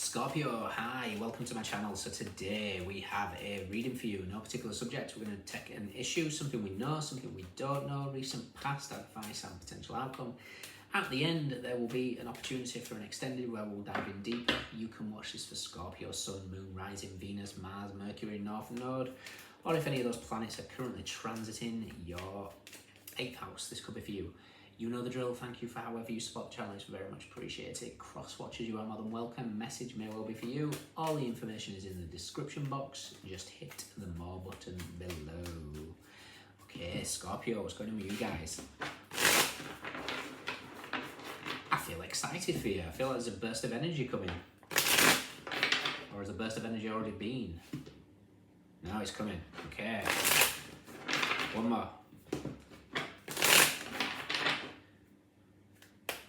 Scorpio, hi, welcome to my channel. So today we have a reading for you, no particular subject. We're going to take an issue, something we know, something we don't know, recent past advice and potential outcome. At the end, there will be an opportunity for an extended where we'll dive in deeper. You can watch this for Scorpio, Sun, Moon, Rising, Venus, Mars, Mercury, North Node, or if any of those planets are currently transiting your 8th house, this could be for you. You know the drill. Thank you for however you support the channel. It's very much appreciated. Cross watches, you are more than welcome. Message may well be for you. All the information is in the description box. Just hit the more button below. Okay, Scorpio, what's going on with you guys? I feel excited for you. I feel like there's a burst of energy coming. Or has a burst of energy already been? No, it's coming. Okay. One more.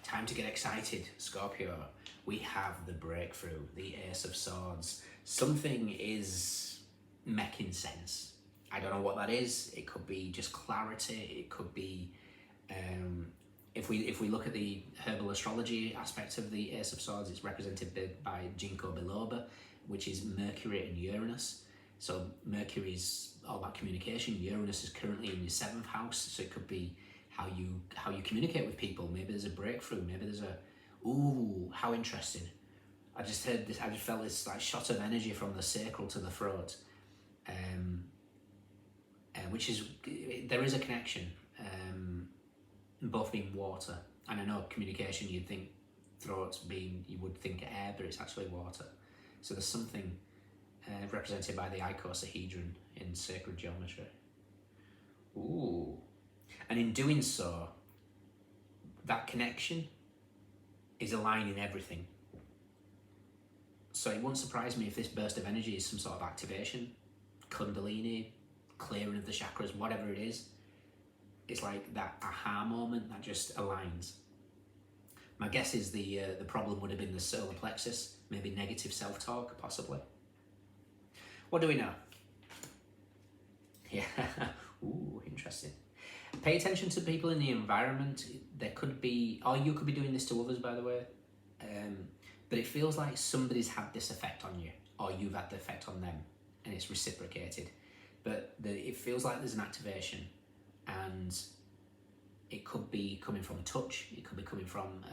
Time to get excited, Scorpio. We have the breakthrough, the Ace of Swords. Something is making sense. I don't know what that is. It could be just clarity. It could be, if we look at the herbal astrology aspect of the Ace of Swords, it's represented by Ginkgo biloba, which is Mercury and Uranus. So Mercury is all about communication. Uranus is currently in your 7th house, so it could be how you communicate with people. Maybe there's a breakthrough. Maybe there's a, ooh, how interesting. I just heard this. I just felt this like shot of energy from the sacral to the throat, which is, there is a connection. Both being water, and I know communication. You'd think throats being, you would think air, but it's actually water. So there's something represented by the icosahedron in sacred geometry. Ooh. And in doing so, that connection is aligning everything. So it won't surprise me if this burst of energy is some sort of activation, kundalini, clearing of the chakras, whatever it is. It's like that aha moment that just aligns. My guess is the problem would have been the solar plexus, maybe negative self-talk, possibly. What do we know? Yeah, ooh, interesting. Pay attention to people in the environment. There could be, or you could be doing this to others, by the way. But it feels like somebody's had this effect on you, or you've had the effect on them, and it's reciprocated. But it feels like there's an activation, and it could be coming from touch. It could be coming from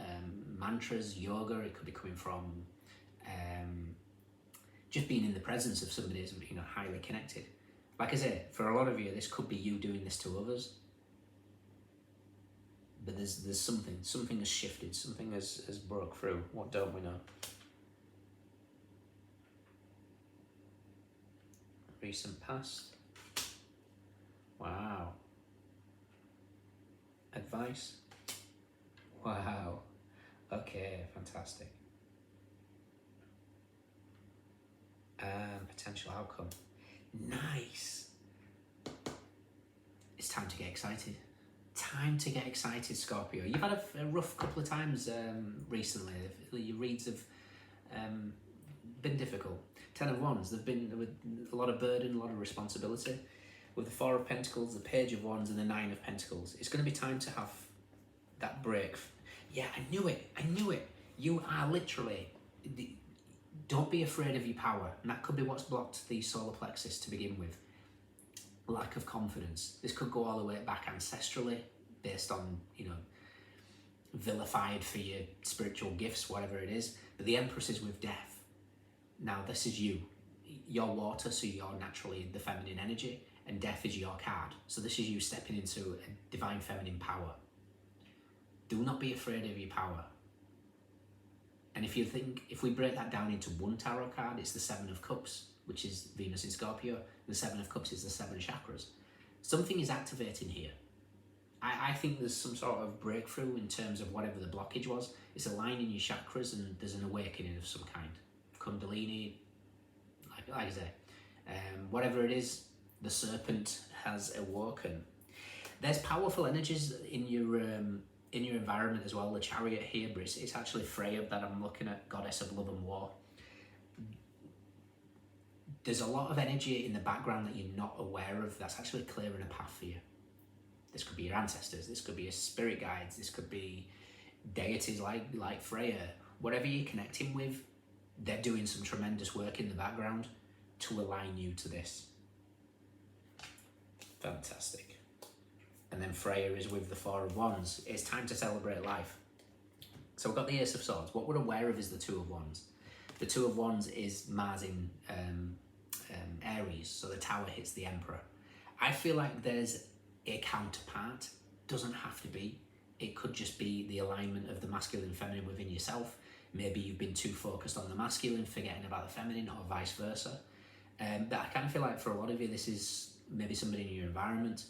mantras, yoga. It could be coming from just being in the presence of somebody who's, highly connected. Like I say, for a lot of you, this could be you doing this to others. But there's something has shifted, something has broke through. What don't we know? Recent past. Wow. Advice. Wow. Okay, fantastic. Potential outcome. Nice. It's time to get excited. Time to get excited, Scorpio. You've had a rough couple of times recently. Your reads have been difficult. 10 of Wands, there with a lot of burden, a lot of responsibility. With the 4 of Pentacles, the Page of Wands, and the 9 of Pentacles, it's going to be time to have that break. Yeah, I knew it. You are literally, don't be afraid of your power. And that could be what's blocked the solar plexus to begin with. Lack of confidence. This could go all the way back ancestrally, based on, vilified for your spiritual gifts, whatever it is. But the Empress is with death. Now, this is you. You're water, so you're naturally the feminine energy, and death is your card. So this is you stepping into a divine feminine power. Do not be afraid of your power. And if we break that down into one tarot card, it's the 7 of Cups, which is Venus in Scorpio. The 7 of Cups is the 7 chakras. Something is activating here. I think there's some sort of breakthrough in terms of whatever the blockage was. It's aligning your chakras, and there's an awakening of some kind. Kundalini, like I say, whatever it is, the serpent has awoken. There's powerful energies in your environment as well. The Chariot here, but it's actually Freya that I'm looking at, goddess of love and war. There's a lot of energy in the background that you're not aware of that's actually clearing a path for you. This could be your ancestors, this could be your spirit guides, this could be deities like Freya. Whatever you're connecting with, they're doing some tremendous work in the background to align you to this. Fantastic. And then Freya is with the Four of Wands. It's time to celebrate life. So we've got the Ace of Swords. What we're aware of is the Two of Wands. The Two of Wands is Mars in Aries, so the Tower hits the Emperor. I feel like there's a counterpart. Doesn't have to be. It could just be the alignment of the masculine and feminine within yourself. Maybe you've been too focused on the masculine, forgetting about the feminine, or vice versa. But I kind of feel like for a lot of you, this is maybe somebody in your environment,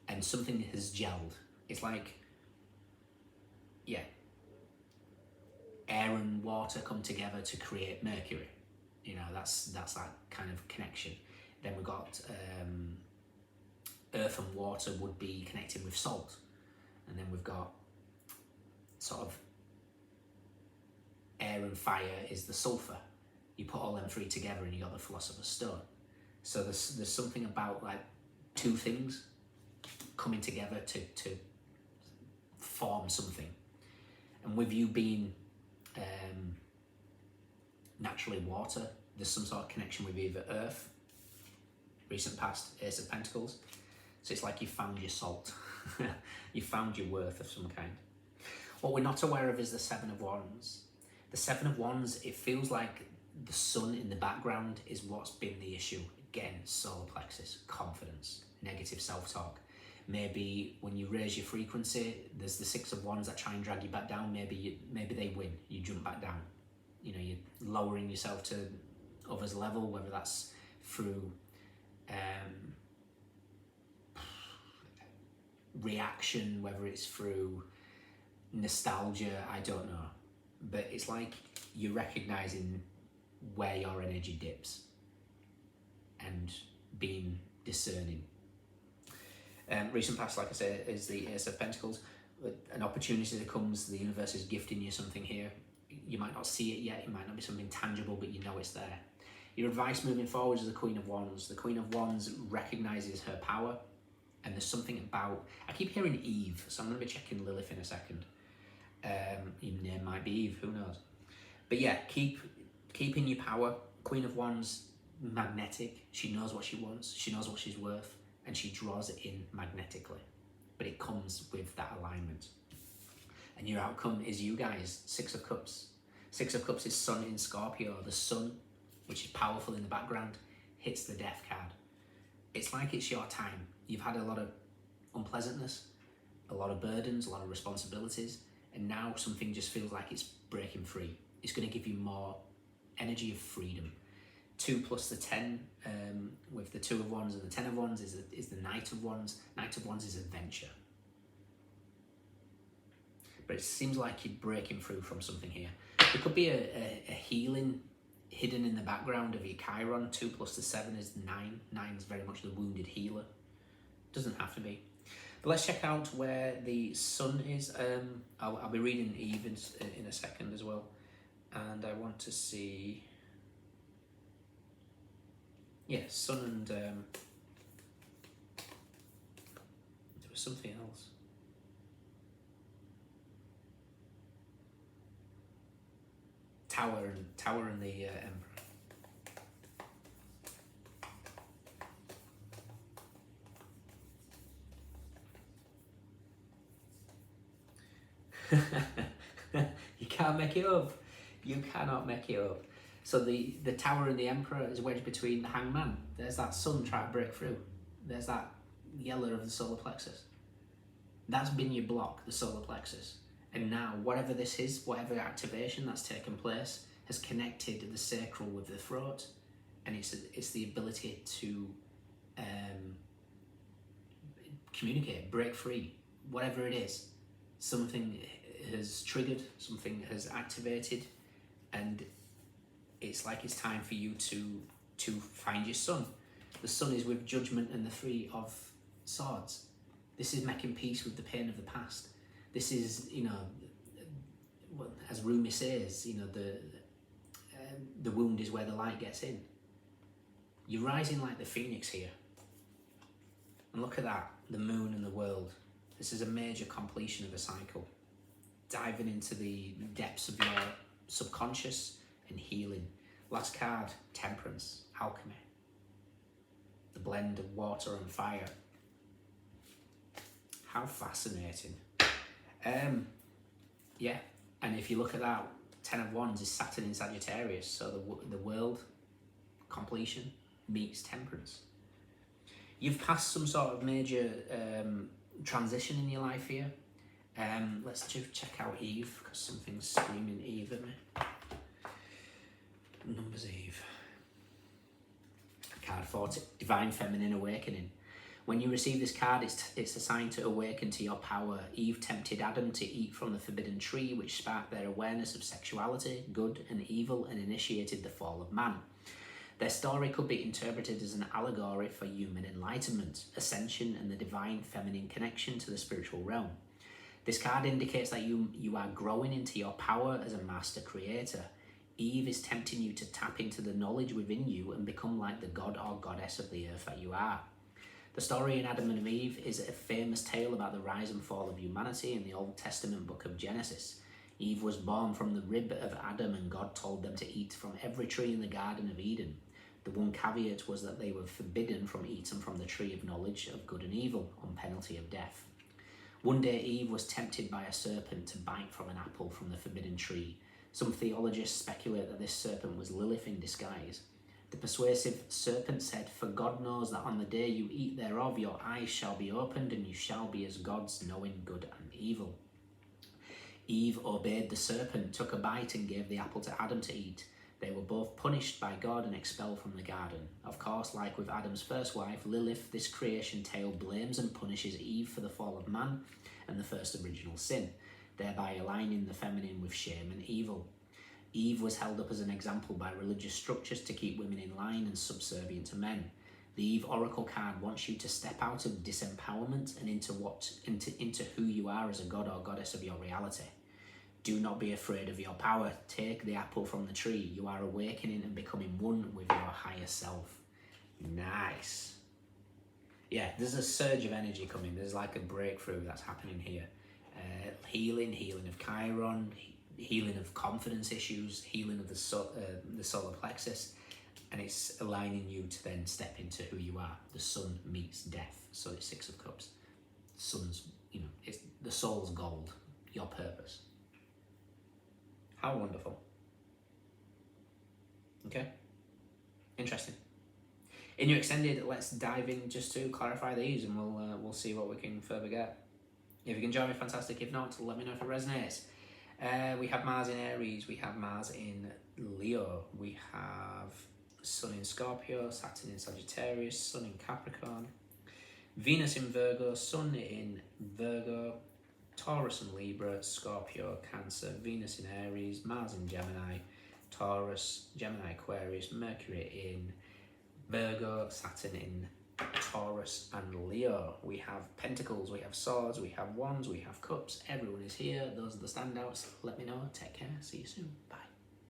and something has gelled. It's like, yeah, air and water come together to create Mercury. You know, that's that kind of connection. Then we've got earth and water would be connecting with salt. And then we've got sort of air and fire is the sulfur. You put all them three together and you got the Philosopher's Stone. So there's something about like two things coming together to form something. And with you being naturally water, there's some sort of connection with either earth, recent past, Ace of Pentacles. So it's like you found your salt. You found your worth of some kind. What we're not aware of is the Seven of Wands. The Seven of Wands, it feels like the sun in the background is what's been the issue. Again, solar plexus, confidence, negative self-talk. Maybe when you raise your frequency, there's the Six of Wands that try and drag you back down. Maybe they win, you jump back down. You know, you're lowering yourself to others' level, whether that's through reaction, whether it's through nostalgia, I don't know. But it's like you're recognizing where your energy dips and being discerning. Recent past, like I say, is the Ace of Pentacles. An opportunity that comes, the universe is gifting you something here. You might not see it yet, it might not be something tangible, but you know it's there. Your advice moving forward is the Queen of Wands. The Queen of Wands recognizes her power, and there's something about, I keep hearing Eve, so I'm going to be checking Lilith in a second. Your name might be Eve, who knows? But yeah, keep in your power. Queen of Wands, magnetic. She knows what she wants, she knows what she's worth, and she draws it in magnetically. But it comes with that alignment. And your outcome is you guys, Six of Cups. Six of Cups is Sun in Scorpio. The Sun, which is powerful in the background, hits the Death card. It's like it's your time. You've had a lot of unpleasantness, a lot of burdens, a lot of responsibilities, and now something just feels like it's breaking free. It's going to give you more energy of freedom. 2 plus the 10, with the Two of Wands and the 10 of Wands is the Knight of Wands. Knight of Wands is adventure. But it seems like you're breaking through from something here. There could be a healing hidden in the background of your Chiron. 2 plus the 7 is 9. 9 is very much the wounded healer. Doesn't have to be. But let's check out where the Sun is. I'll be reading Eve in a second as well. And I want to see... Yeah, Sun and... there was something else. Tower and the Emperor. You can't make it up. You cannot make it up. So the Tower and the Emperor is wedged between the Hangman. There's that Sun trying to break through. There's that yeller of the solar plexus. That's been your block, the solar plexus. And now, whatever this is, whatever activation that's taken place, has connected the sacral with the throat, and it's the ability to communicate, break free, whatever it is. Something has triggered, something has activated, and it's like it's time for you to find your Sun. The Sun is with Judgment and the Three of Swords. This is making peace with the pain of the past. This is, you know, as Rumi says, you know, the wound is where the light gets in. You're rising like the phoenix here. And look at that, the moon and the world. This is a major completion of a cycle. Diving into the depths of subconscious and healing. Last card, Temperance, Alchemy. The blend of water and fire. How fascinating. Yeah, and if you look at that, 10 of Wands is Saturn in Sagittarius, so the world, completion, meets temperance. You've passed some sort of major transition in your life here. Let's just check out Eve, because something's screaming Eve at me. Numbers Eve. Card 40, Divine Feminine Awakening. When you receive this card, it's a sign to awaken to your power. Eve tempted Adam to eat from the forbidden tree, which sparked their awareness of sexuality, good and evil, and initiated the fall of man. Their story could be interpreted as an allegory for human enlightenment, ascension, and the divine feminine connection to the spiritual realm. This card indicates that you are growing into your power as a master creator. Eve is tempting you to tap into the knowledge within you and become like the god or goddess of the earth that you are. The story in Adam and Eve is a famous tale about the rise and fall of humanity in the Old Testament book of Genesis. Eve was born from the rib of Adam, and God told them to eat from every tree in the Garden of Eden. The one caveat was that they were forbidden from eating from the tree of knowledge of good and evil on penalty of death. One day Eve was tempted by a serpent to bite from an apple from the forbidden tree. Some theologists speculate that this serpent was Lilith in disguise. The persuasive serpent said, "For God knows that on the day you eat thereof, your eyes shall be opened, and you shall be as gods, knowing good and evil." Eve obeyed the serpent, took a bite, and gave the apple to Adam to eat. They were both punished by God and expelled from the garden. Of course, like with Adam's first wife, Lilith, this creation tale blames and punishes Eve for the fall of man and the first original sin, thereby aligning the feminine with shame and evil. Eve was held up as an example by religious structures to keep women in line and subservient to men. The Eve Oracle card wants you to step out of disempowerment and into who you are as a god or goddess of your reality. Do not be afraid of your power. Take the apple from the tree. You are awakening and becoming one with your higher self. Nice. Yeah, there's a surge of energy coming. There's like a breakthrough that's happening here. Healing of Chiron, healing of confidence issues, healing of the solar plexus, and it's aligning you to then step into who you are. The sun meets death, so it's 6 of Cups. Sun's, it's the soul's gold, your purpose. How wonderful. Okay, interesting. In your extended, let's dive in just to clarify these, and we'll see what we can further get. If you can join me, fantastic. If not, let me know if it resonates. We have Mars in Aries, we have Mars in Leo, we have Sun in Scorpio, Saturn in Sagittarius, Sun in Capricorn, Venus in Virgo, Sun in Virgo, Taurus and Libra, Scorpio, Cancer, Venus in Aries, Mars in Gemini, Taurus, Gemini, Aquarius, Mercury in Virgo, Saturn in Taurus and Leo. We have Pentacles, we have Swords, we have Wands, we have Cups. Everyone is here. Those are the standouts. Let me know. Take care. See you soon. Bye.